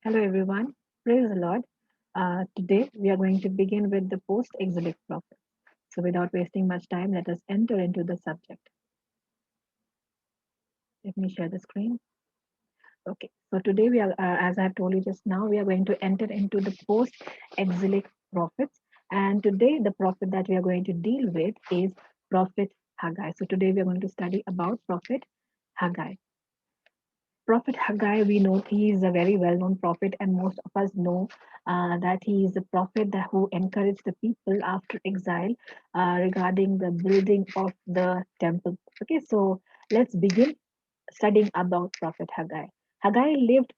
Hello, everyone. Praise the Lord. Today, we are going to begin with the post exilic prophet. So, without wasting much time, let us enter into the subject. Let me share the screen. Okay. So, today, as I have told you just now, we are going to enter into the post exilic prophets. And today, the prophet that we are going to deal with is Prophet Haggai. So, today, we are going to study about Prophet Haggai. Prophet Haggai, we know he is a very well known prophet, and most of us know that he is a prophet who encouraged the people after exile regarding the building of the temple. Okay, so let's begin studying about Prophet Haggai. Haggai lived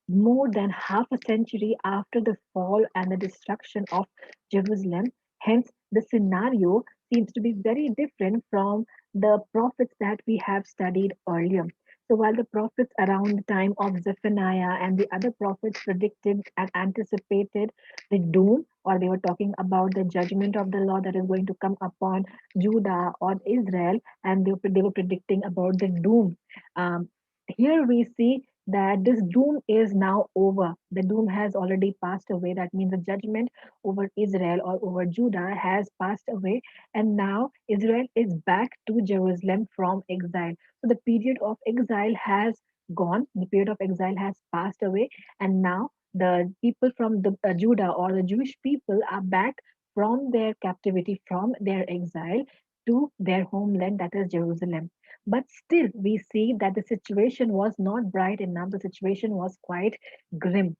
more than half a century after the fall and the destruction of Jerusalem. Hence, the scenario seems to be very different from the prophets that we have studied earlier. So, while the prophets around the time of Zephaniah and the other prophets predicted and anticipated the doom, or they were talking about the judgment of the Lord that is going to come upon Judah or Israel, and they were predicting about the doom. Here we see that this doom is now over. The doom has already passed away. That means the judgment over Israel or over Judah has passed away. And now Israel is back to Jerusalem from exile. So the period of exile has gone. The period of exile has passed away. And now the people from the Judah or the Jewish people are back from their captivity, from their exile to their homeland, that is Jerusalem. But still, we see that the situation was not bright enough. The situation was quite grim.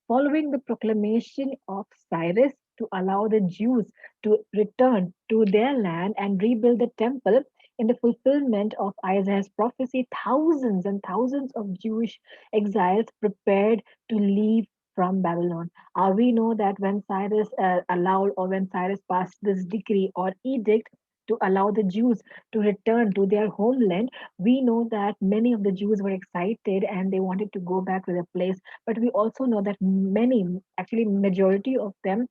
Following the proclamation of Cyrus to allow the Jews to return to their land and rebuild the temple, in the fulfillment of Isaiah's prophecy, thousands and thousands of Jewish exiles prepared to leave from Babylon. We know that when Cyrus allowed, or when Cyrus passed this decree or edict to allow the Jews to return to their homeland, we know that many of the Jews were excited and they wanted to go back to their place. But we also know that many, actually majority of them,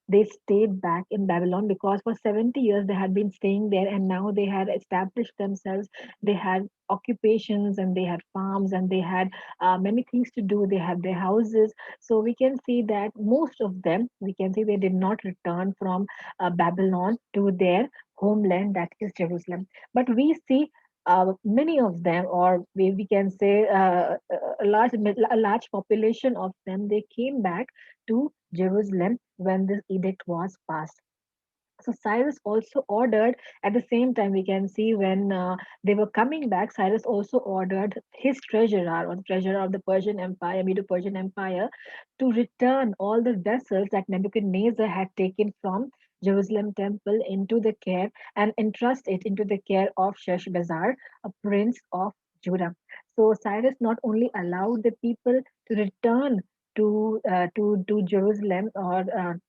they stayed back in Babylon because for 70 years they had been staying there, and now they had established themselves. They had occupations and they had farms and they had many things to do. They had their houses. So we can see that most of them, we can see they did not return from Babylon to their homeland, that is Jerusalem. But we see many of them, or we can say a large population of them, they came back to Jerusalem when this edict was passed. So Cyrus also ordered, at the same time, we can see when they were coming back, Cyrus also ordered his treasurer, or the treasurer of the Persian Empire, Medo-Persian Empire, to return all the vessels that Nebuchadnezzar had taken from Jerusalem temple into the care and entrust it into the care of Sheshbazzar, a prince of Judah. So Cyrus not only allowed the people to return to Jerusalem or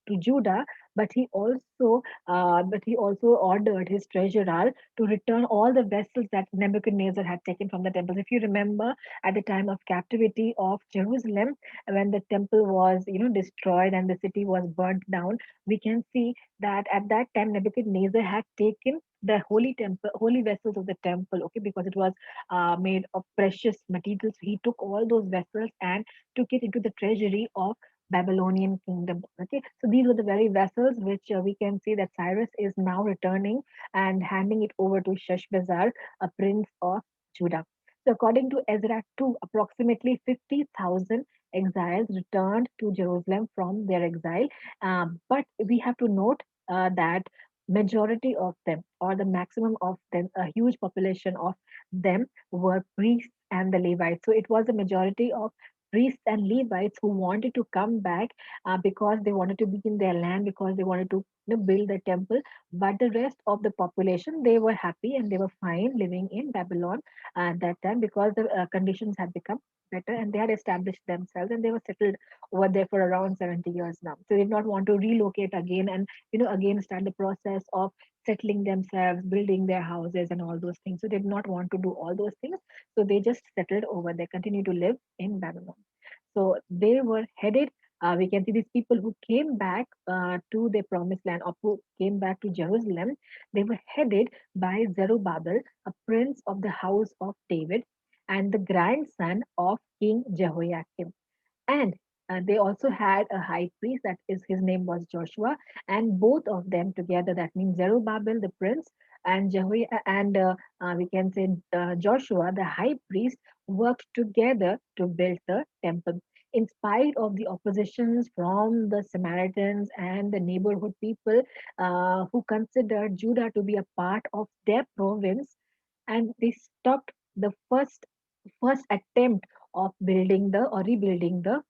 to Judah, but he also ordered his treasurer to return all the vessels that Nebuchadnezzar had taken from the temple. If you remember, at the time of captivity of Jerusalem, when the temple was destroyed and the city was burnt down, we can see that at that time Nebuchadnezzar had taken the holy vessels of the temple, okay, because it was made of precious materials. He took all those vessels and took it into the treasury of Babylonian kingdom. Okay, so these were the very vessels which we can see that Cyrus is now returning and handing it over to Sheshbazzar, a prince of Judah. So, according to Ezra 2, approximately 50,000 exiles returned to Jerusalem from their exile. But we have to note that majority of them, or the maximum of them, a huge population of them, were priests and the Levites. So it was a majority of priests and Levites who wanted to come back because they wanted to be in their land, because they wanted to build the temple. But the rest of the population, they were happy and they were fine living in Babylon at that time, because the conditions had become better and they had established themselves and they were settled over there for around 70 years now. So they did not want to relocate again and again start the process of settling themselves, building their houses and all those things. So they did not want to do all those things. So they just settled over there, continue to live in Babylon. So they were headed. We can see these people who came back to their promised land, or who came back to Jerusalem. They were headed by Zerubbabel, a prince of the house of David, and the grandson of King Jehoiakim. And they also had a high priest, that is, his name was Joshua, and both of them together, that means Zerubbabel the prince and we can say Joshua the high priest, worked together to build the temple. In spite of the oppositions from the Samaritans and the neighborhood people who considered Judah to be a part of their province, and they stopped the first attempt of building the or rebuilding the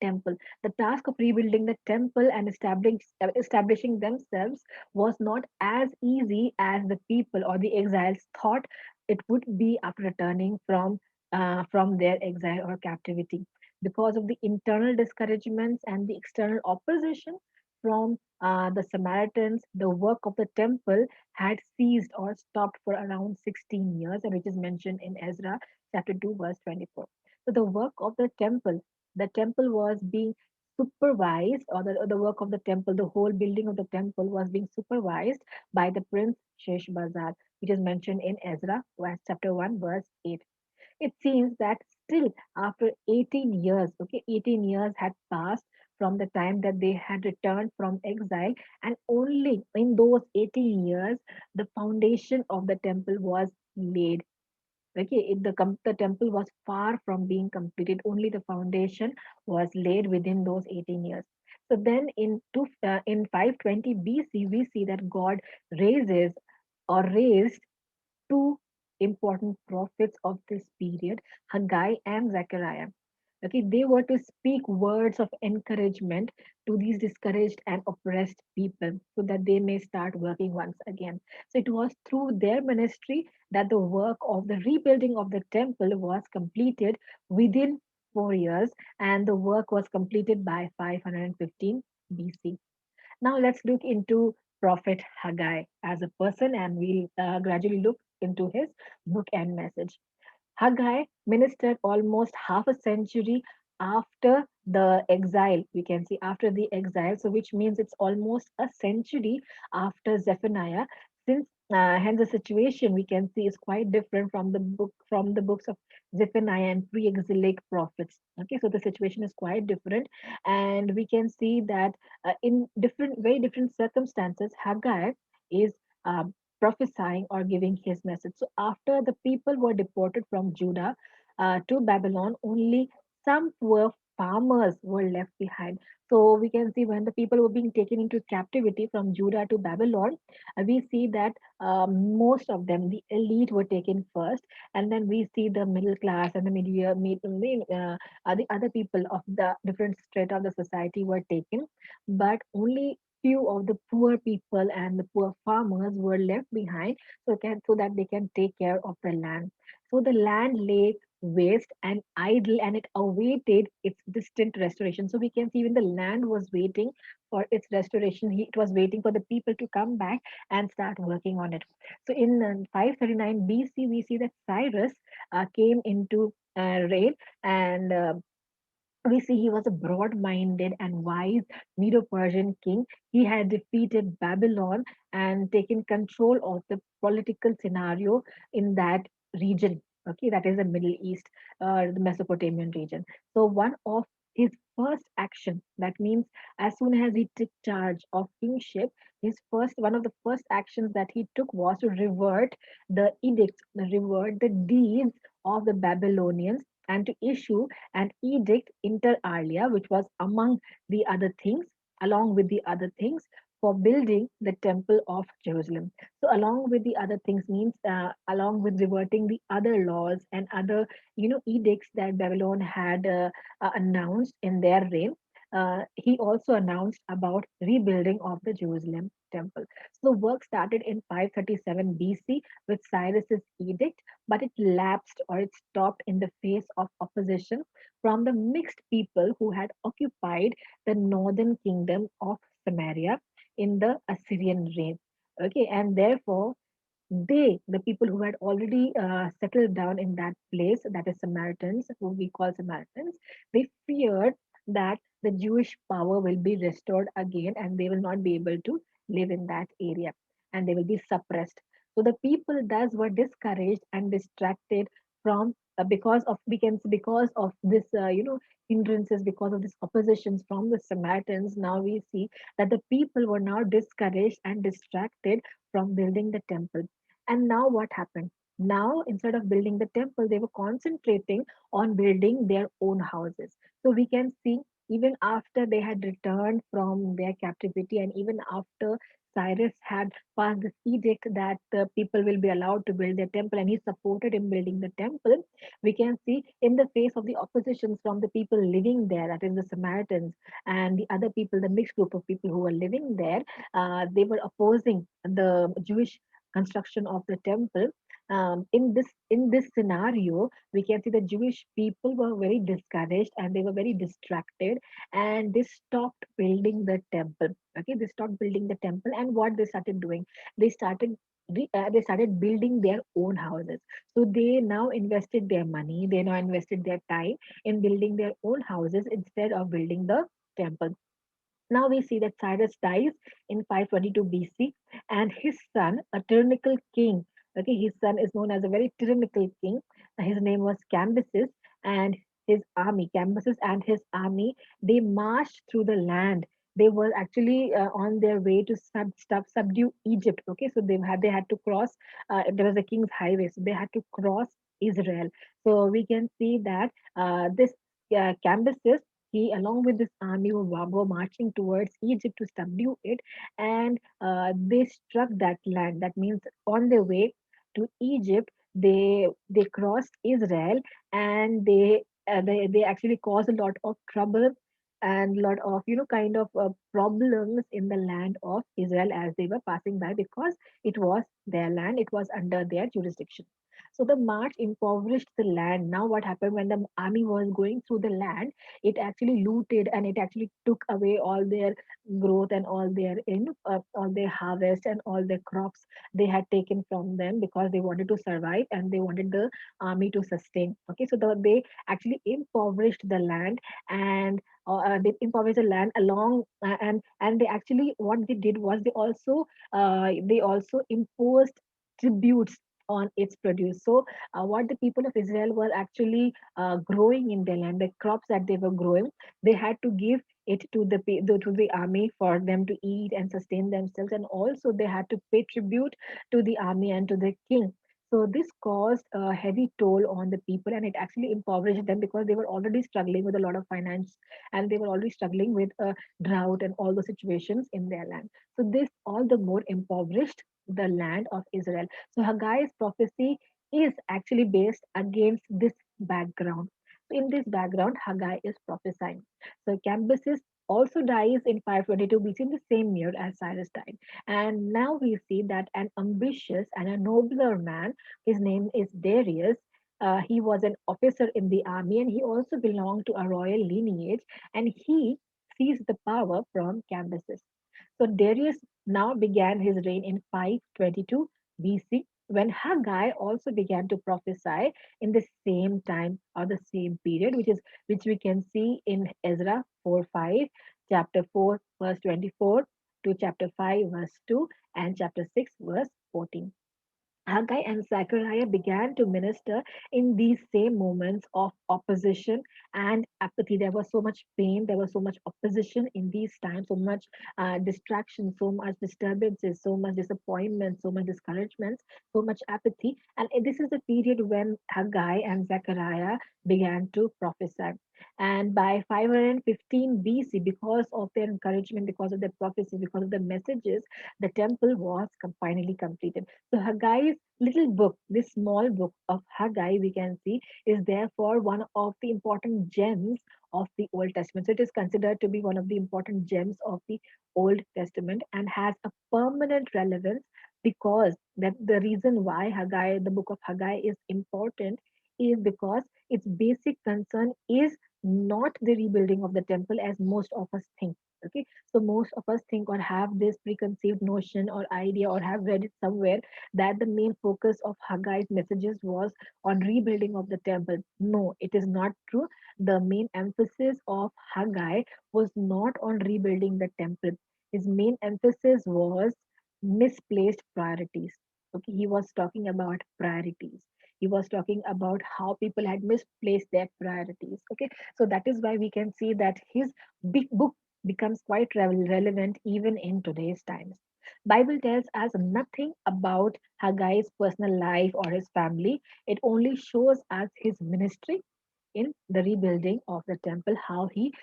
temple. The task of rebuilding the temple and establishing themselves was not as easy as the people or the exiles thought it would be after returning from their exile or captivity. Because of the internal discouragements and the external opposition from the Samaritans, the work of the temple had ceased or stopped for around 16 years, and which is mentioned in Ezra chapter 2, verse 24. So the work of the temple was being supervised, or the work of the temple, the whole building of the temple was being supervised by the prince Sheshbazzar, which is mentioned in Ezra chapter 1, verse 8. It seems that still after 18 years, okay, 18 years had passed from the time that they had returned from exile, and only in those 18 years, the foundation of the temple was laid. Okay, the temple was far from being completed. Only the foundation was laid within those 18 years. So then in 520 BC, we see that God raises or raised two important prophets of this period, Haggai and Zechariah. Okay, they were to speak words of encouragement to these discouraged and oppressed people so that they may start working once again. So it was through their ministry that the work of the rebuilding of the temple was completed within 4 years, and the work was completed by 515 BC. Now let's look into Prophet Haggai as a person, and we'll gradually look into his book and message. Haggai ministered almost half a century after the exile, we can see after the exile, so which means it's almost a century after Zephaniah. Since hence the situation we can see is quite different from the books of Zephaniah and pre-exilic prophets. Okay, so the situation is quite different, and we can see that in very different circumstances, Haggai is prophesying or giving his message. So after the people were deported from Judah to Babylon, only some poor farmers were left behind. So we can see when the people were being taken into captivity from Judah to Babylon, we see that most of them, the elite, were taken first, and then we see the middle class and the the other people of the different strata of the society were taken, but only few of the poor people and the poor farmers were left behind, so that they can take care of the land. So the land lay waste and idle, and it awaited its distant restoration. So we can see even the land was waiting for its restoration. It was waiting for the people to come back and start working on it. So in 539 BC, we see that Cyrus came into reign, and we see he was a broad minded and wise Medo Persian king. He had defeated Babylon and taken control of the political scenario in that region. Okay, that is the Middle East, the Mesopotamian region. So, one of his first action, that means as soon as he took charge of kingship, one of the first actions that he took was to revert the edicts, revert the deeds of the Babylonians, and to issue an edict inter alia, which was along with the other things, for building the temple of Jerusalem. So, along with the other things means along with reverting the other laws and other edicts that Babylon had announced in their reign. He also announced about rebuilding of the Jerusalem temple. So the work started in 537 BC with Cyrus's edict, but it lapsed or it stopped in the face of opposition from the mixed people who had occupied the northern kingdom of Samaria in the Assyrian reign. Okay, and therefore the people who had already settled down in that place, that is Samaritans, who we call Samaritans, they feared that the Jewish power will be restored again and they will not be able to live in that area and they will be suppressed. So the people thus were discouraged and distracted from because of because of this hindrances, because of this oppositions from the Samaritans, now we see that the people were now discouraged and distracted from building the temple. And now what happened? Now instead of building the temple, they were concentrating on building their own houses. So we can see, even after they had returned from their captivity, and even after Cyrus had passed this edict that the people will be allowed to build their temple, and he supported in building the temple, we can see in the face of the oppositions from the people living there, that is the Samaritans and the other people, the mixed group of people who were living there, they were opposing the Jewish construction of the temple. In this scenario, we can see the Jewish people were very discouraged and they were very distracted, and they stopped building the temple. Okay, they stopped building the temple, and what they started doing, they started they started building their own houses. So they now invested their money, they now invested their time in building their own houses instead of building the temple. Now we see that Cyrus dies in 522 BC, and his son, a tyrannical king, okay, his son is known as a very tyrannical king. His name was Cambyses, and Cambyses and his army, they marched through the land. They were actually on their way to subdue Egypt. Okay, so they had to cross. There was a king's highway, so they had to cross Israel. So we can see that this Cambyses, he, along with this army, were marching towards Egypt to subdue it, and they struck that land. That means on their way to Egypt, they crossed Israel, and they actually caused a lot of trouble and a lot of kind of problems in the land of Israel as they were passing by, because it was their land, it was under their jurisdiction. So the march impoverished the land. Now what happened, when the army was going through the land, it actually looted and it actually took away all their growth and all their harvest and all their crops they had taken from them, because they wanted to survive and they wanted the army to sustain. Okay, so they actually impoverished the land, and they impoverished the land along and they actually, what they did was, they also imposed tributes on its produce. So what the people of Israel were actually growing in their land, the crops that they were growing, they had to give it to the army for them to eat and sustain themselves, and also they had to pay tribute to the army and to the king. So this caused a heavy toll on the people, and it actually impoverished them, because they were already struggling with a lot of finance, and they were already struggling with a drought and all the situations in their land. So this all the more impoverished the land of Israel. So Haggai's prophecy is actually based against this background. So in this background, Haggai is prophesying. So Cambyses also dies in 522 BC, in the same year as Cyrus died. And now we see that an ambitious and a nobler man, his name is Darius. He was an officer in the army, and he also belonged to a royal lineage, and he seized the power from Cambyses. So Darius now began his reign in 522 BC, when Haggai also began to prophesy in the same time or the same period, which we can see in Ezra 4:5, chapter 4 verse 24 to chapter 5 verse 2, and chapter 6 verse 14. Haggai and Zechariah began to minister in these same moments of opposition and apathy. There was so much pain, there was so much opposition in these times, so much distraction, so much disturbances, so much disappointment, so much discouragement, so much apathy. And this is the period when Haggai and Zechariah began to prophesy. And by 515 BC, because of their encouragement, because of their prophecy, because of the messages, the temple was finally completed. So Haggai's little book, this small book of Haggai, we can see, is therefore one of the important gems of the Old Testament. So it is considered to be one of the important gems of the Old Testament, and has a permanent relevance, because that the reason why Haggai, the book of Haggai, is important is because its basic concern is not the rebuilding of the temple, as most of us think. Okay, so most of us think or have this preconceived notion or idea, or have read it somewhere, that the main focus of Haggai's messages was on rebuilding of the temple. No, it is not true. The main emphasis of Haggai was not on rebuilding the temple. His main emphasis was misplaced priorities. Okay, he was talking about priorities. He was talking about how people had misplaced their priorities. Okay, so that is why we can see that his big book becomes quite relevant even in today's times. Bible tells us nothing about Haggai's personal life or his family. It only shows us his ministry in the rebuilding of the temple, how he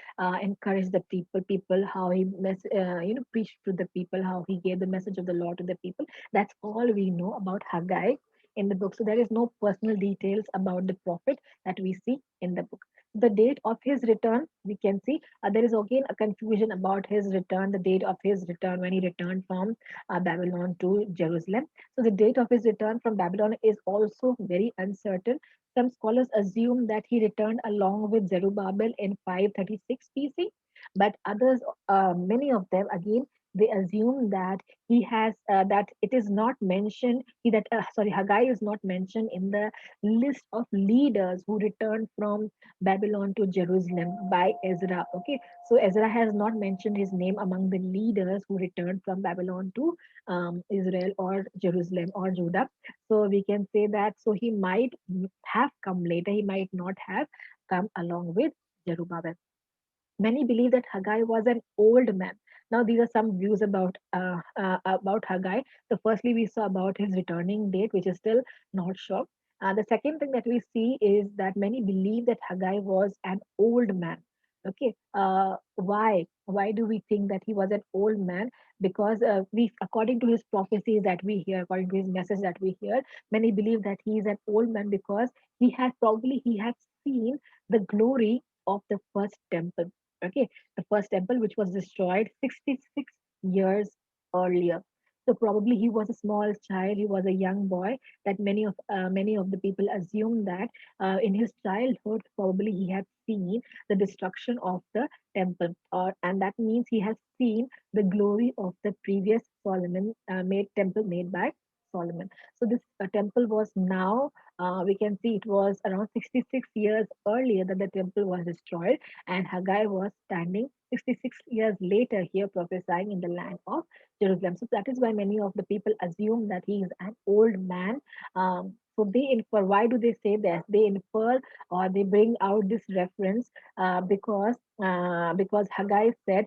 encouraged the people, how he preached to the people, how he gave the message of the Lord to the people. That's all we know about Haggai in the book. So there is no personal details about the prophet that we see in the book. The date of his return, we can see there is again a confusion about his return, the date of his return when he returned from Babylon to Jerusalem. So the date of his return from Babylon is also very uncertain. Some scholars assume that he returned along with Zerubbabel in 536 BC, but others, many of them again, they assume that he has that it is not mentioned. He that sorry, Haggai is not mentioned in the list of leaders who returned from Babylon to Jerusalem by Ezra. Okay, so Ezra has not mentioned his name among the leaders who returned from Babylon to Israel or Jerusalem or Judah. So we can say that so he might have come later, he might not have come along with Zerubbabel. Many believe that Haggai was an old man. Now, these are some views about Haggai. So, firstly, we saw about his returning date, which is still not sure. The second thing that we see is that many believe that Haggai was an old man. Okay, why? Why do we think that he was an old man? Because according to his prophecies that we hear, according to his message that we hear, many believe that he is an old man because he had seen the glory of the first temple. Okay, the first temple which was destroyed 66 years earlier. So probably he was a small child, he was a young boy, that many of the people assume that in his childhood probably he had seen the destruction of the temple, or and that means he has seen the glory of the previous Solomon made temple made by Solomon. So this temple was now, we can see it was around 66 years earlier that the temple was destroyed, and Haggai was standing 66 years later here prophesying in the land of Jerusalem. So that is why many of the people assume that he is an old man. So they infer, why do they say that? They infer or they bring out this reference because Haggai said,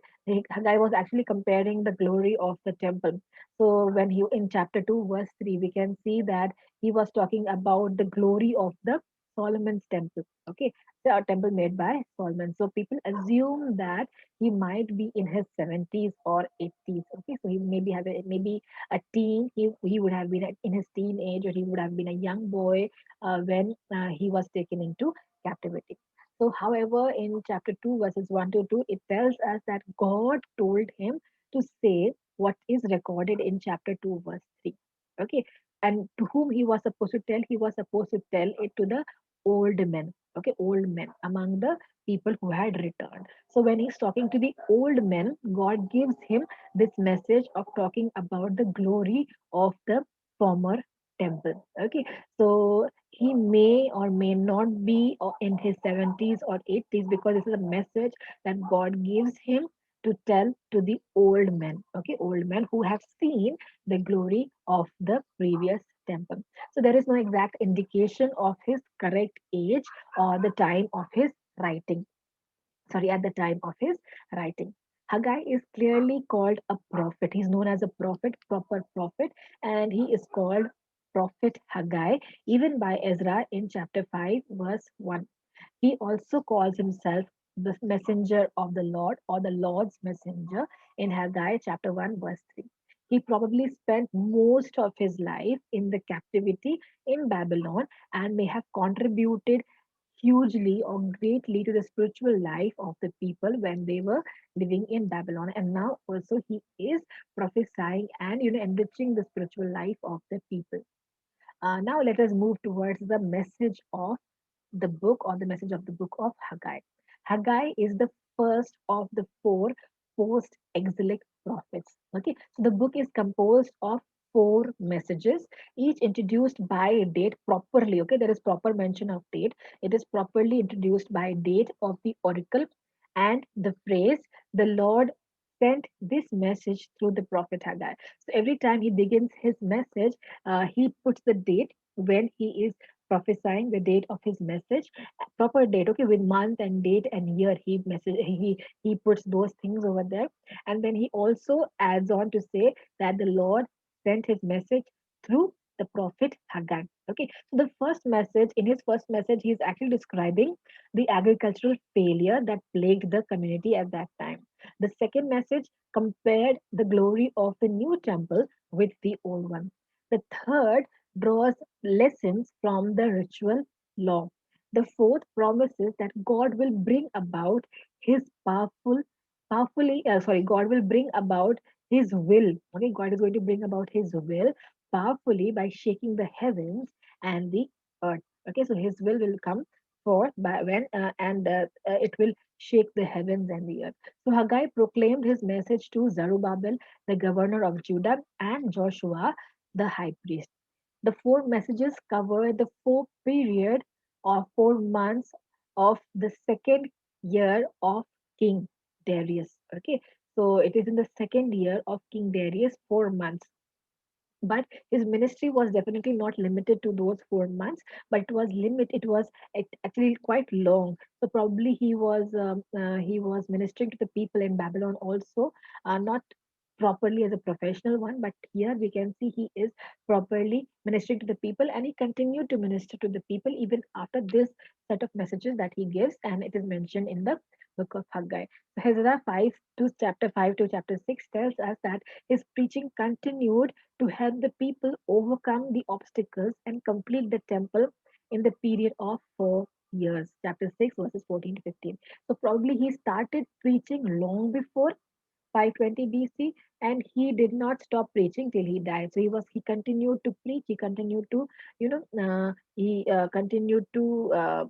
Haggai was actually comparing the glory of the temple. So when he in chapter 2 verse 3 we can see that he was talking about the glory of the Solomon's temple. Okay, the temple made by Solomon. So people assume that he might be in his 70s or 80s. Okay, so he maybe have maybe a teen. He would have been in his teenage, or he would have been a young boy when he was taken into captivity. So, however, in chapter 2, verses 1 to 2, it tells us that God told him to say what is recorded in chapter 2, verse 3. Okay, and to whom he was supposed to tell? He was supposed to tell it to the old men. Okay, old men among the people who had returned. So when he's talking to the old men, God gives him this message of talking about the glory of the former temple. Okay, so he may or may not be in his 70s or 80s, because this is a message that God gives him to tell to the old men. Okay, old men who have seen the glory of the previous temple. So there is no exact indication of his correct age or the time of his writing. Sorry, at the time of his writing. Haggai is clearly called a prophet. He's known as a prophet, proper prophet, and he is called Prophet Haggai, even by Ezra in chapter 5, verse 1. He also calls himself the messenger of the Lord, or the Lord's messenger, in Haggai chapter 1, verse 3. He probably spent most of his life in the captivity in Babylon and may have contributed hugely or greatly to the spiritual life of the people when they were living in Babylon. And now also he is prophesying and enriching the spiritual life of the people. Now let us move towards the message of the book, or the message of the book of Haggai. Haggai is the first of the four post exilic prophets. Okay, so the book is composed of four messages, each introduced by date properly. Okay, there is proper mention of date. It is properly introduced by date of the oracle and the phrase, the Lord sent this message through the prophet Haggai. So every time he begins his message, he puts the date when he is prophesying the date of his message, proper date, okay, with month and date and year. He puts those things over there, and then he also adds on to say that the Lord sent his message through the prophet Haggai. Okay, so the first message, in his first message, he is actually describing the agricultural failure that plagued the community at that time. The second message compared the glory of the new temple with the old one. The third draws lessons from the ritual law. The fourth promises that God will bring about his God will bring about his will. Okay, God is going to bring about his will powerfully by shaking the heavens and the earth. Okay, so his will come forth by when and it will shake the heavens and the earth. So Haggai proclaimed his message to Zerubbabel, the governor of Judah, and Joshua, the high priest. The four messages cover the 4 months of the second year of King Darius. Okay, so it is in the second year of King Darius, 4 months. But his ministry was definitely not limited to those 4 months, but it was actually quite long. So probably he was ministering to the people in Babylon also, not properly as a professional one, but here we can see he is properly ministering to the people, and he continued to minister to the people even after this set of messages that he gives, and it is mentioned in the book of Haggai. So Hezra 5 to chapter 5 to chapter 6 tells us that his preaching continued to help the people overcome the obstacles and complete the temple in the period of 4 years. Chapter 6, verses 14 to 15. So, probably he started preaching long before 520 BC, and he did not stop preaching till he died. So he continued to preach. He continued to he continued to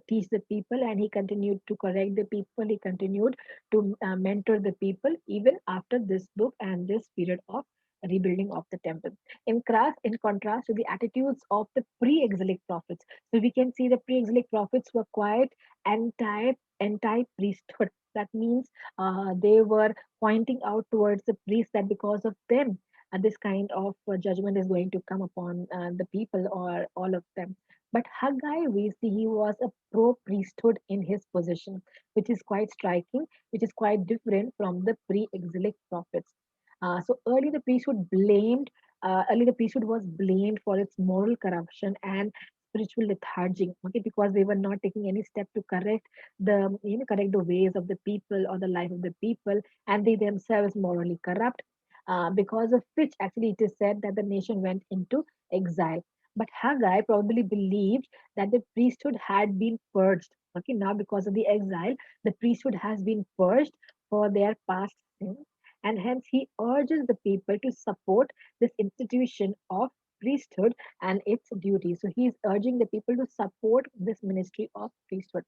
teach the people, and he continued to correct the people. He continued to mentor the people even after this book and this period of rebuilding of the temple. In contrast to the attitudes of the pre-exilic prophets, so we can see the pre-exilic prophets were quite anti priesthood. That means they were pointing out towards the priest that because of them, this kind of judgment is going to come upon the people or all of them. But Haggai, we see he was a pro priesthood in his position, which is quite striking, which is quite different from the pre exilic prophets. So early the priesthood was blamed for its moral corruption and spiritual lethargy, okay, because they were not taking any step to correct the ways of the people or the life of the people, and they themselves morally corrupt, because of which actually it is said that the nation went into exile. But Haggai probably believed that the priesthood had been purged. Okay, now because of the exile, the priesthood has been purged for their past sins, and hence he urges the people to support this institution of priesthood and its duties. So he is urging the people to support this ministry of priesthood.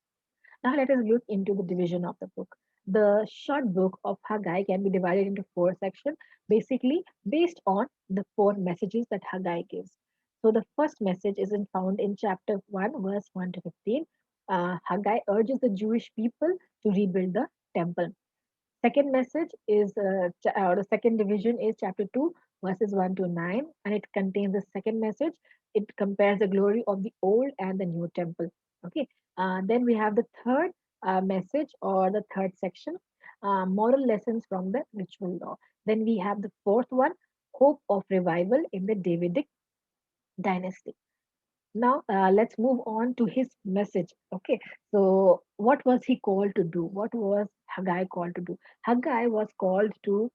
Now let us look into the division of the book. The short book of Haggai can be divided into four sections, basically based on the four messages that Haggai gives. So the first message is found in chapter 1, verse 1 to 15. Haggai urges the Jewish people to rebuild the temple. Second message is, or the second division is chapter 2, verses 1 to 9, and it contains the second message. It compares the glory of the old and the new temple. Okay, then we have the third message or the third section, moral lessons from the ritual law. Then we have the fourth one, hope of revival in the Davidic dynasty. Now, let's move on to his message. Okay, so what was he called to do? What was Haggai called to do? Haggai was called to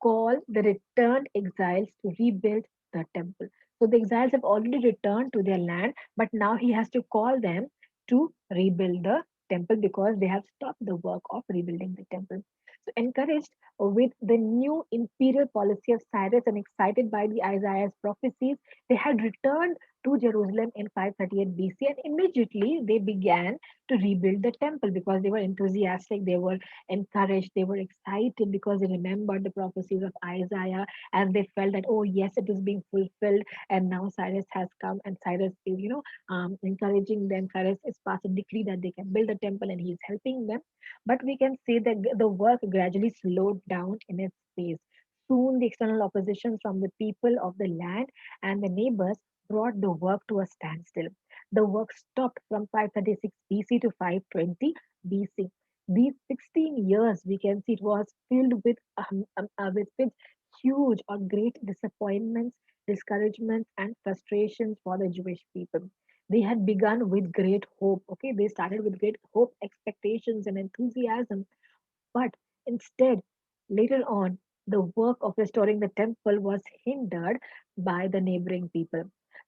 call the returned exiles to rebuild the temple. So the exiles have already returned to their land, but now he has to call them to rebuild the temple because they have stopped the work of rebuilding the temple. So encouraged with the new imperial policy of Cyrus and excited by the Isaiah's prophecies, they had returned to Jerusalem in 538 BC, and immediately they began to rebuild the temple because they were enthusiastic, they were encouraged, they were excited because they remembered the prophecies of Isaiah, and they felt that, oh yes, it is being fulfilled, and now Cyrus has come, and Cyrus is encouraging them. Cyrus is passed a decree that they can build a temple, and he is helping them. But we can see that the work gradually slowed down in its pace. Soon the external opposition from the people of the land and the neighbors brought the work to a standstill. The work stopped from 536 BC to 520 BC. These 16 years, we can see it was filled with huge or great disappointments, discouragements, and frustrations for the Jewish people. They had begun with great hope. Okay, they started with great hope, expectations, and enthusiasm, but instead, later on, the work of restoring the temple was hindered by the neighboring people.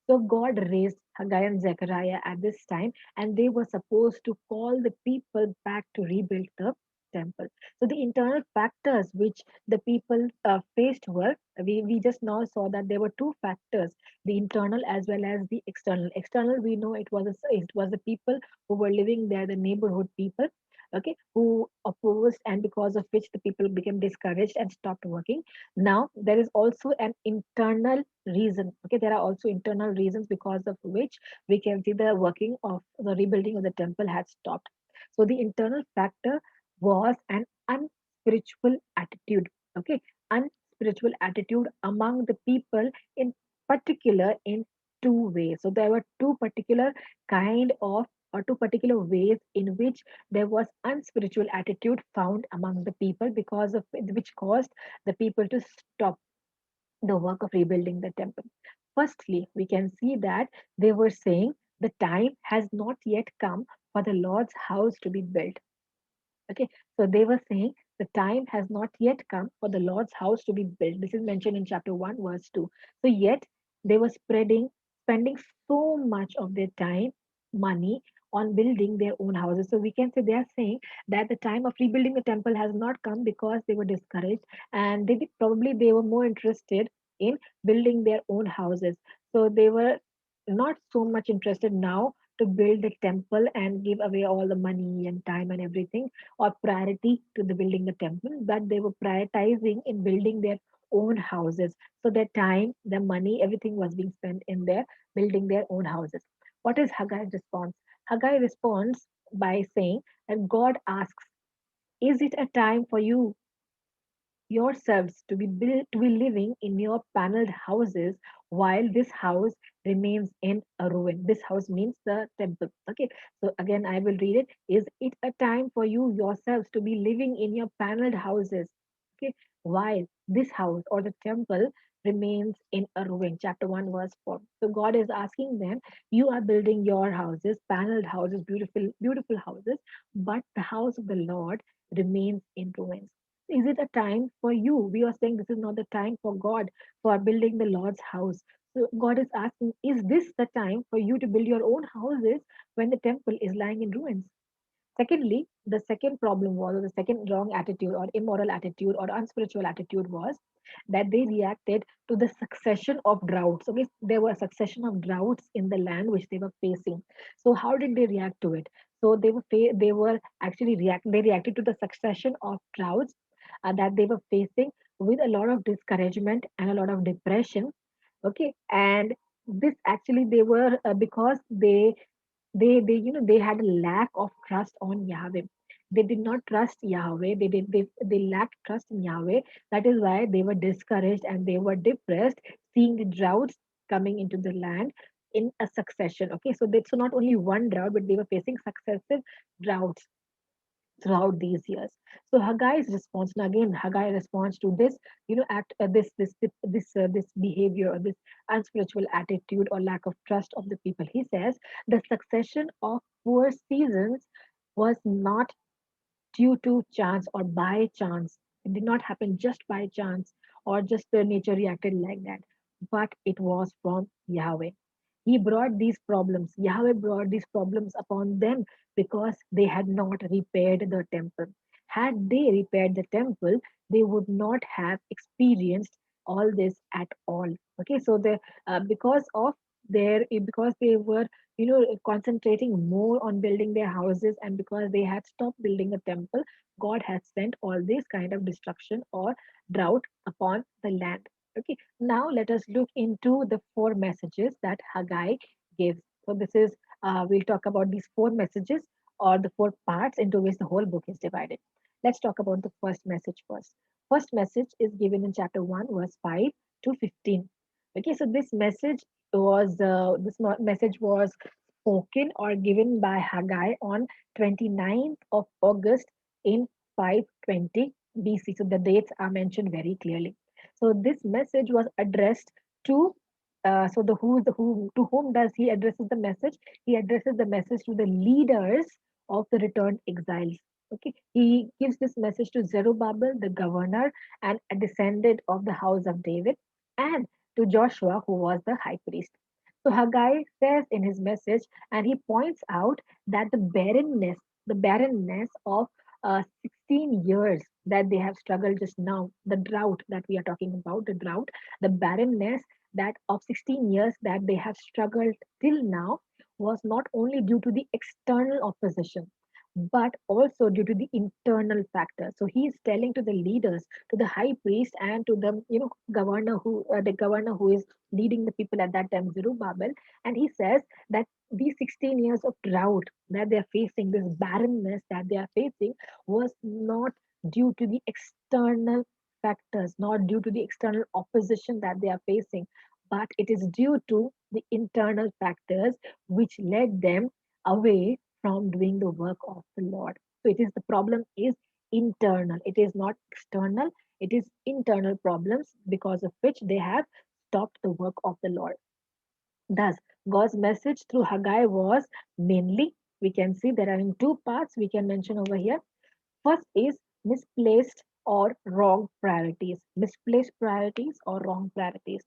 So God raised Haggai and Zechariah at this time, and they were supposed to call the people back to rebuild the temple. So the internal factors which the people faced were, we just now saw that there were two factors, the internal as well as the external. External, we know it was the people who were living there, the neighborhood people, okay, who opposed, and because of which the people became discouraged and stopped working. Now there is also an internal reason. Okay, there are also internal reasons because of which we can see the working of the rebuilding of the temple had stopped. So the internal factor was an unspiritual attitude. Okay, unspiritual attitude among the people, in particular in two ways. So there were two particular kind of, or two particular ways in which there was unspiritual attitude found among the people, because of which caused the people to stop the work of rebuilding the temple. Firstly, we can see that they were saying the time has not yet come for the Lord's house to be built. Okay, so they were saying the time has not yet come for the Lord's house to be built. This is mentioned in chapter 1, verse 2. So, yet they were spending so much of their time, money on building their own houses. So, we can say they are saying that the time of rebuilding the temple has not come because they were discouraged, and probably they were more interested in building their own houses. So, they were not so much interested now to build the temple and give away all the money and time and everything, or priority to the building the temple, but they were prioritizing in building their own houses. So their time, their money, everything was being spent in their building their own houses. What is Haggai's response? Haggai responds by saying that God asks, is it a time for you yourselves to be living in your paneled houses while this house remains in a ruin? This house means the temple. Okay, so again I will read it. Is it a time for you yourselves to be living in your paneled houses, okay, while this house or the temple remains in a ruin? Chapter 1 verse 4. So God is asking them, you are building your houses, paneled houses, beautiful houses, but the house of the Lord remains in ruins. Is it a time for you? We are saying this is not the time for God for building the Lord's house. So God is asking, is this the time for you to build your own houses when the temple is lying in ruins? Secondly, the second problem was, or the second wrong attitude, or immoral attitude, or unspiritual attitude was that they reacted to the succession of droughts. Okay, there were a succession of droughts in the land which they were facing. So how did they react to it? So they were actually they reacted to the succession of droughts that they were facing with a lot of discouragement and a lot of depression. Okay, and this actually they were because they they had a lack of trust on Yahweh. They did not trust Yahweh. They lacked trust in Yahweh. That is why they were discouraged and they were depressed, seeing the droughts coming into the land in a succession. Okay, so not only one drought, but they were facing successive droughts throughout these years. So Haggai's response, and again Haggai responds to this, act this behavior, or this unspiritual attitude or lack of trust of the people. He says the succession of poor seasons was not due to chance or by chance. It did not happen just by chance or just the nature reacted like that, but it was from Yahweh. He brought these problems. Yahweh brought these problems upon them because they had not repaired the temple. Had they repaired the temple, they would not have experienced all this at all. Okay, so because of because they were concentrating more on building their houses, and because they had stopped building a temple, God had sent all this kind of destruction or drought upon the land. Okay, now let us look into the four messages that Haggai gives. So this is we'll talk about these four messages, or the four parts into which the whole book is divided. Let's talk about the first message first. First message is given in chapter 1 verse 5 to 15. Okay, so this message message was spoken or given by Haggai on 29th of August in 520 BC. So the dates are mentioned very clearly. So this message was addressed to so the who to whom does he addresses the message? He addresses the message to the leaders of the returned exiles. Okay, he gives this message to Zerubbabel, the governor and a descendant of the house of David, and to Joshua, who was the high priest. So Haggai says in his message, and he points out that the barrenness of 16 years that they have struggled just now, the drought that we are talking about, the barrenness that of 16 years that they have struggled till now was not only due to the external opposition but also due to the internal factors. So he is telling to the leaders, to the high priest, and to the the governor who is leading the people at that time, Zerubbabel, and he says that these 16 years of drought that they are facing, this barrenness that they are facing, was not due to the external factors, not due to the external opposition that they are facing, but it is due to the internal factors which led them away from doing the work of the Lord. So it is the problem is internal. It is not external. It is internal problems because of which they have stopped the work of the Lord. Thus, God's message through Haggai was mainly, we can see there are in two parts we can mention over here. First is misplaced or wrong priorities. Misplaced priorities or wrong priorities.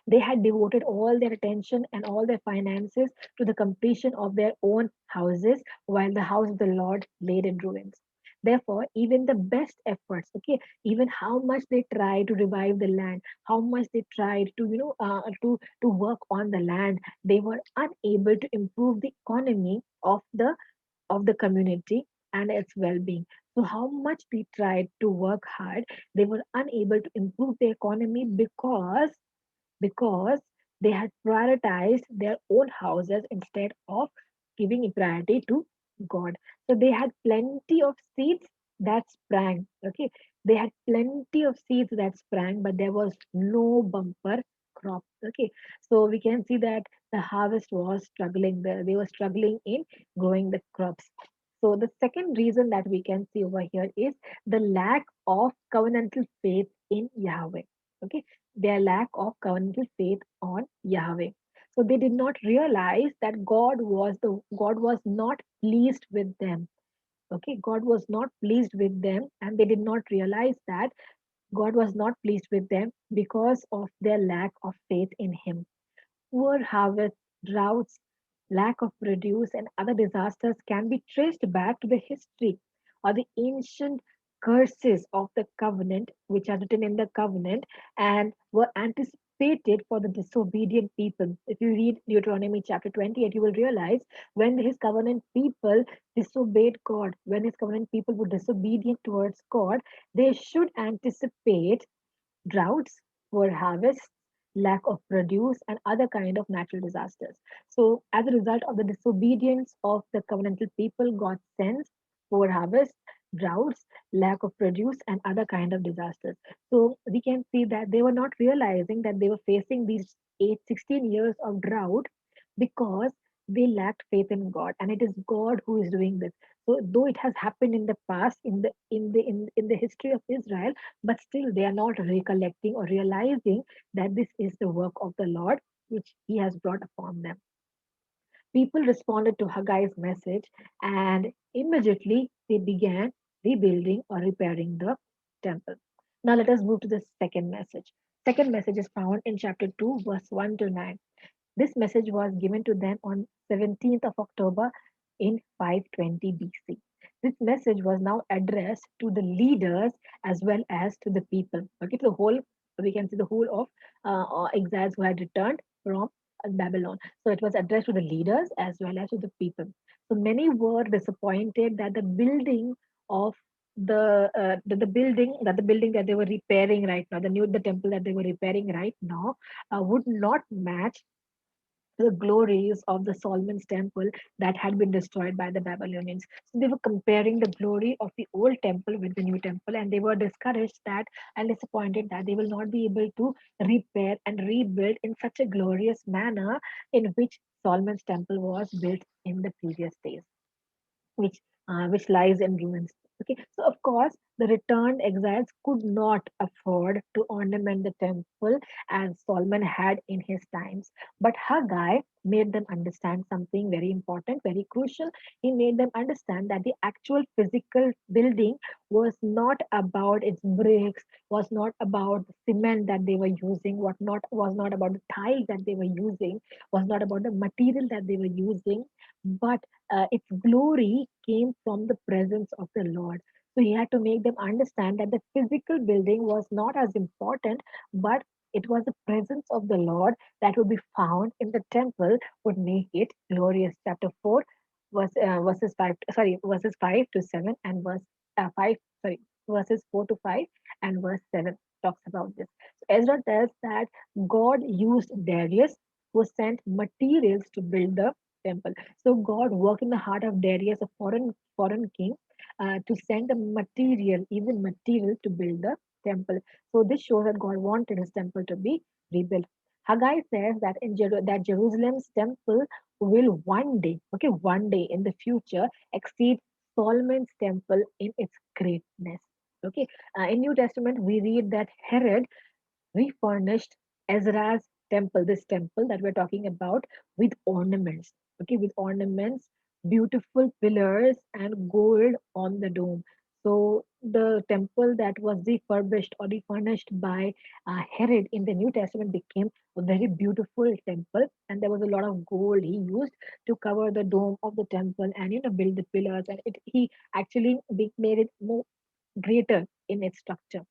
They had devoted all their attention and all their finances to the completion of their own houses, while the house of the Lord laid in ruins. Therefore, even the best efforts, okay, even how much they tried to revive the land, how much they tried to, to work on the land, they were unable to improve the economy of the community and its well-being. So how much they tried to work hard, they were unable to improve the economy because they had prioritized their own houses instead of giving priority to God. So they had plenty of seeds that sprang. Okay, they had plenty of seeds that sprang, but there was no bumper crop. Okay, so we can see that the harvest was struggling. They were struggling in growing the crops. So the second reason that we can see over here is the lack of covenantal faith in Yahweh. Okay, their lack of covenantal faith on Yahweh. So they did not realize that God was not pleased with them. Okay, God was not pleased with them, and they did not realize that God was not pleased with them because of their lack of faith in Him. Poor harvests, droughts, lack of produce, and other disasters can be traced back to the history or the ancient curses of the covenant, which are written in the covenant and were anticipated for the disobedient people. If you read Deuteronomy chapter 28, you will realize when his covenant people disobeyed God, when his covenant people were disobedient towards God, they should anticipate droughts, poor harvests, lack of produce, and other kind of natural disasters. So, as a result of the disobedience of the covenantal people, God sends poor harvests, droughts, lack of produce, and other kind of disasters. So, we can see that they were not realizing that they were facing these 16 years of drought because they lacked faith in God, and it is God who is doing this. So, though it has happened in the past, in the history of Israel, but still they are not recollecting or realizing that this is the work of the Lord which He has brought upon them. People responded to Haggai's message and immediately they began rebuilding or repairing the temple. Now let us move to the second message. Second message is found in chapter 2, verse 1 to 9. This message was given to them on 17th of October in 520 BC. This message was now addressed to the leaders as well as to the people. Okay, to the whole, we can see the whole of exiles who had returned from Babylon. So it was addressed to the leaders as well as to the people. So many were disappointed that the building of the building that they were repairing right now, the temple that they were repairing right now, would not match the glories of the Solomon's temple that had been destroyed by the Babylonians. So they were comparing the glory of the old temple with the new temple, and they were discouraged that and disappointed that they will not be able to repair and rebuild in such a glorious manner in which Solomon's temple was built in the previous days, which lies in ruins. Okay, so of course the returned exiles could not afford to ornament the temple as Solomon had in his times. But Haggai made them understand something very important, very crucial. He made them understand that the actual physical building was not about its bricks, was not about the cement that they were using, what not was not about the tiles that they were using, was not about the material that they were using, but its glory came from the presence of the Lord. So he had to make them understand that the physical building was not as important, but it was the presence of the Lord that would be found in the temple would make it glorious. Chapter 4, verses 5, sorry, verses 5 to 7, and 5, sorry, verses 4 to 5, and verse 7 talks about this. So Ezra tells that God used Darius, who sent materials to build the temple. So God worked in the heart of Darius, a foreign king, to send the material, even material, to build the temple. So this shows that God wanted His temple to be rebuilt. Haggai says that that Jerusalem's temple will one day, okay, one day in the future, exceed Solomon's temple in its greatness. Okay, in New Testament we read that Herod refurnished Ezra's temple, this temple that we're talking about, with ornaments. Okay, with ornaments, beautiful pillars, and gold on the dome. So the temple that was refurbished or refurnished by Herod in the New Testament became a very beautiful temple, and there was a lot of gold he used to cover the dome of the temple and build the pillars, and he actually made it more greater in its structure.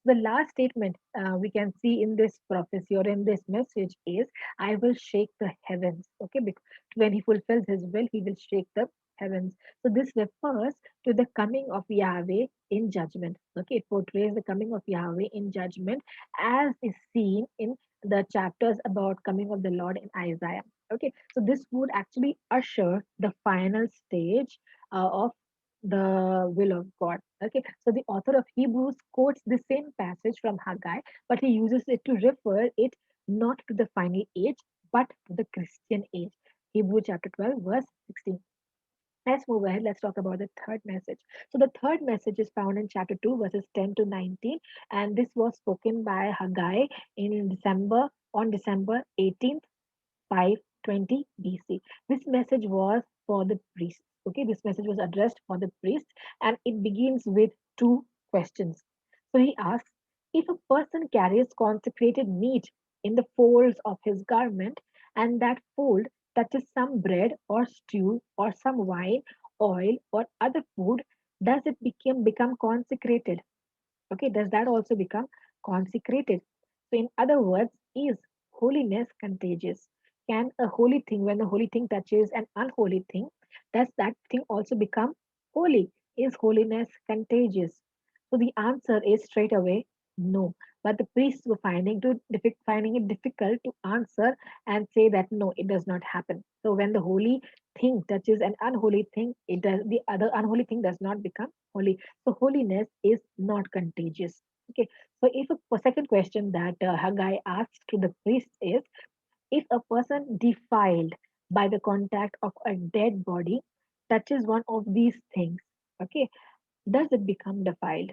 The last statement we can see in this prophecy or in this message is, I will shake the heavens. Okay, because when he fulfills his will, he will shake the heavens. So this refers to the coming of Yahweh in judgment. Okay, it portrays the coming of Yahweh in judgment as is seen in the chapters about coming of the Lord in Isaiah. Okay, so this would actually usher the final stage of the will of God. Okay, so the author of Hebrews quotes the same passage from Haggai, but he uses it to refer it not to the final age, but to the Christian age. Hebrews chapter 12, verse 16. Let's move ahead. Let's talk about the third message. So, the third message is found in chapter 2, verses 10 to 19, and this was spoken by Haggai in December 18th, 520 BC. This message was for the priests. Okay, this message was addressed for the priests, and it begins with two questions. So he asks, if a person carries consecrated meat in the folds of his garment, and that fold touches some bread or stew or some wine, oil, or other food, does it become consecrated? Okay, does that also become consecrated? So, in other words, is holiness contagious? Can a holy thing, when a holy thing touches an unholy thing, does that thing also become holy? Is holiness contagious? So, the answer is straight away no. But the priests were finding it difficult to answer and say that no, it does not happen. So, when the holy thing touches an unholy thing, the other unholy thing does not become holy. So holiness is not contagious. Okay. So if second question that Haggai asks to the priest is, if a person defiled by the contact of a dead body touches one of these things, okay, does it become defiled?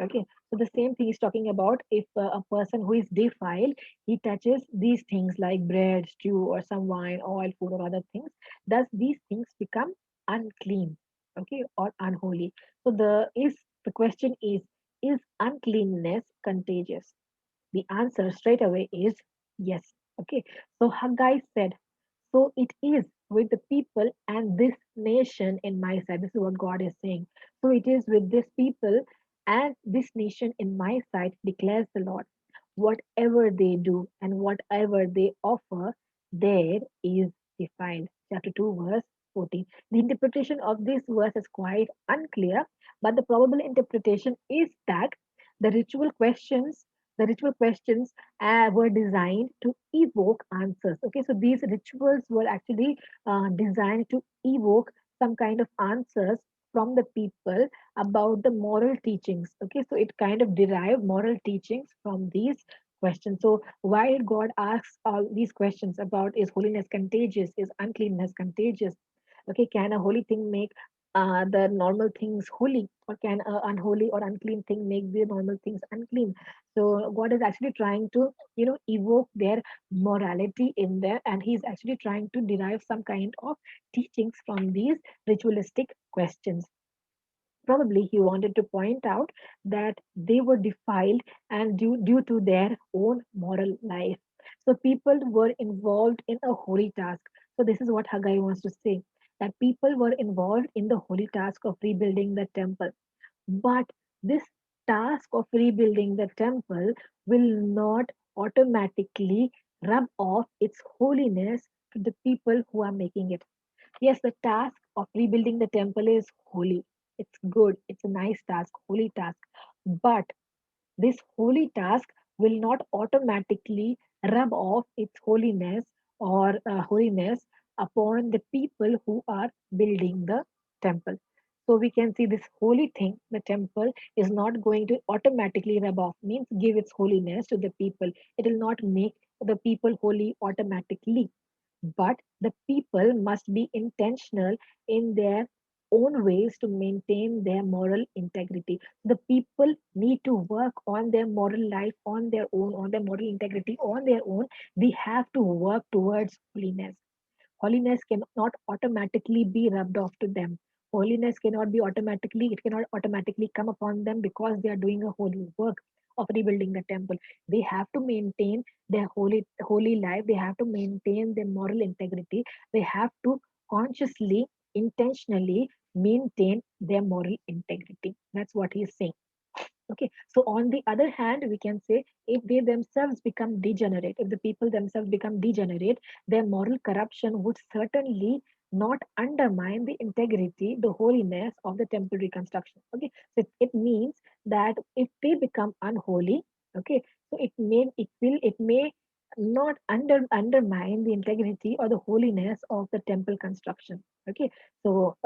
Okay, so the same thing is talking about if a person who is defiled, he touches these things like bread, stew, or some wine, oil, food, or other things. Does these things become unclean? Okay, or unholy? So the question is uncleanness contagious? The answer straight away is yes. Okay, so Haggai said, so it is with the people and this nation in my sight. This is what God is saying. So it is with this people and this nation in my sight, declares the Lord. Whatever they do and whatever they offer, there is defiled. Chapter 2, verse 14. The interpretation of this verse is quite unclear, but the probable interpretation is that the ritual questions The ritual questions were designed to evoke answers. Okay, so these rituals were actually designed to evoke some kind of answers from the people about the moral teachings. Okay, so it kind of derived moral teachings from these questions. So why did God ask all these questions about, is holiness contagious? Is uncleanness contagious? Okay, can a holy thing make the normal things holy, or can a unholy or unclean thing make the normal things unclean? So God is actually trying to, evoke their morality in there, and He's actually trying to derive some kind of teachings from these ritualistic questions. Probably he wanted to point out that they were defiled and due to their own moral life. So people were involved in a holy task. So this is what Haggai wants to say, that people were involved in the holy task of rebuilding the temple. But this task of rebuilding the temple will not automatically rub off its holiness to the people who are making it. Yes, the task of rebuilding the temple is holy. It's good. It's a nice task, holy task. But this holy task will not automatically rub off its holiness or holiness upon the people who are building the temple. So we can see this holy thing, the temple, is not going to automatically rub off, means give its holiness to the people. It will not make the people holy automatically, but the people must be intentional in their own ways to maintain their moral integrity. The people need to work on their moral life on their own, on their moral integrity on their own. They have to work towards holiness. Holiness cannot automatically be rubbed off to them. Holiness cannot be automatically, it cannot automatically come upon them because they are doing a holy work of rebuilding the temple. They have to maintain their holy life. They have to maintain their moral integrity. They have to consciously, intentionally maintain their moral integrity. That's what he's saying. Okay, so on the other hand, we can say if they themselves become degenerate, if the people themselves become degenerate, their moral corruption would certainly not undermine the integrity, the holiness of the temple reconstruction. Okay, so it means that if they become unholy, okay, so it may not undermine the integrity or the holiness of the temple construction. Okay, so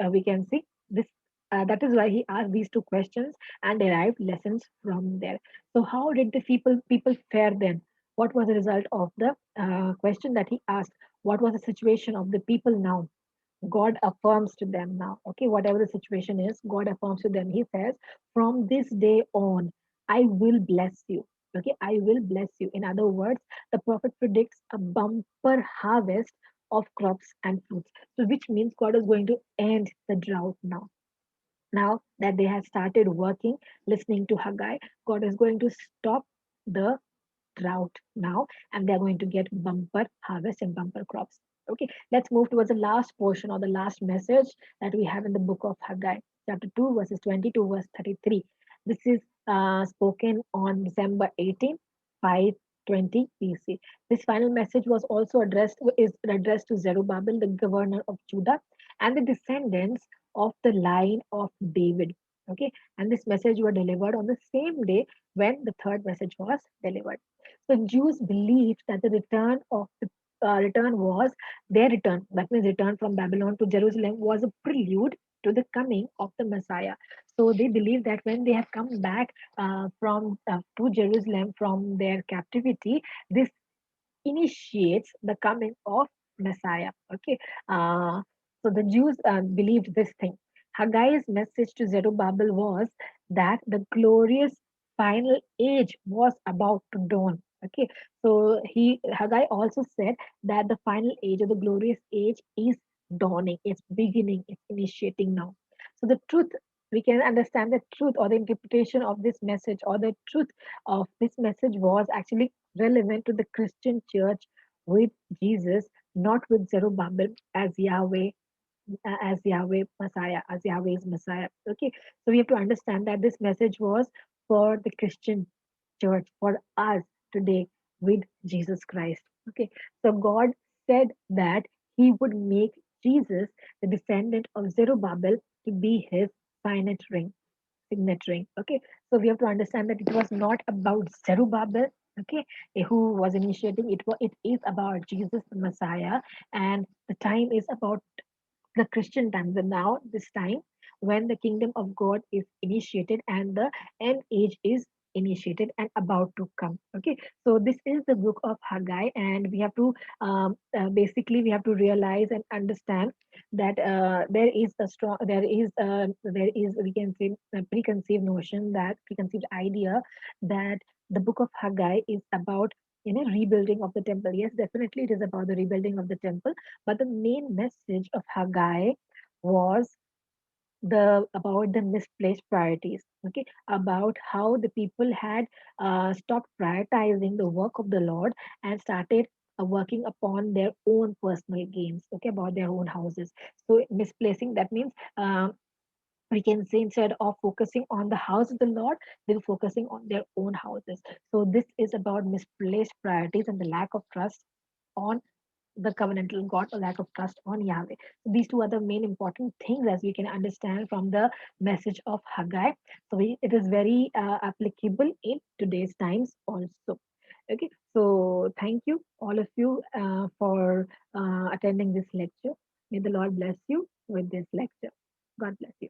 we can see this. That is why he asked these two questions and derived lessons from there. So, how did the people fare then? What was the result of the question that he asked? What was the situation of the people now? God affirms to them now. Okay, whatever the situation is, God affirms to them. He says, "From this day on, I will bless you." Okay, I will bless you. In other words, the prophet predicts a bumper harvest of crops and fruits. So, which means God is going to end the drought now. Now that they have started working, listening to Haggai, God is going to stop the drought now, and they're going to get bumper harvest and bumper crops. Okay, let's move towards the last portion or the last message that we have in the book of Haggai, chapter 2, verses 20 to verse 33. This is spoken on December 18, 520 BC. This final message was also addressed to Zerubbabel, the governor of Judah, and the descendants of the line of David. Okay, and this message was delivered on the same day when the third message was delivered. So Jews believed that the return was their return. That means return from Babylon to Jerusalem was a prelude to the coming of the Messiah. So they believe that when they have come back from to Jerusalem from their captivity, this initiates the coming of Messiah. Okay, so the Jews believed this thing. Haggai's message to Zerubbabel was that the glorious final age was about to dawn. Okay, so Haggai also said that the final age or the glorious age is dawning, it's beginning, it's initiating now. So the truth, we can understand the truth or the interpretation of this message, or the truth of this message was actually relevant to the Christian church with Jesus, not with Zerubbabel as Yahweh Messiah, as Yahweh's Messiah. Okay, so we have to understand that this message was for the Christian church, for us today with Jesus Christ. Okay, so God said that He would make Jesus, the descendant of Zerubbabel, to be His signet ring. Okay, So we have to understand that it was not about Zerubbabel, okay, who was initiating it. It is about Jesus the Messiah, and the time is about the Christian times. And now, this time, when the kingdom of God is initiated and the end age is initiated and about to come. Okay, so this is the book of Haggai, and we have to basically we have to realize and understand that there is, we can say, a preconceived notion, that preconceived idea that the book of Haggai is about, rebuilding of the temple. Yes, definitely it is about the rebuilding of the temple, but the main message of Haggai was the about the misplaced priorities. Okay, about how the people had stopped prioritizing the work of the Lord and started working upon their own personal gains. Okay, about their own houses. So misplacing, that means. We can say, instead of focusing on the house of the Lord, they were focusing on their own houses. So this is about misplaced priorities and the lack of trust on the covenantal God, or lack of trust on Yahweh. So these two are the main important things, as we can understand from the message of Haggai. So it is very applicable in today's times also. Okay, so thank you, all of you, for attending this lecture. May the Lord bless you with this lecture. God bless you.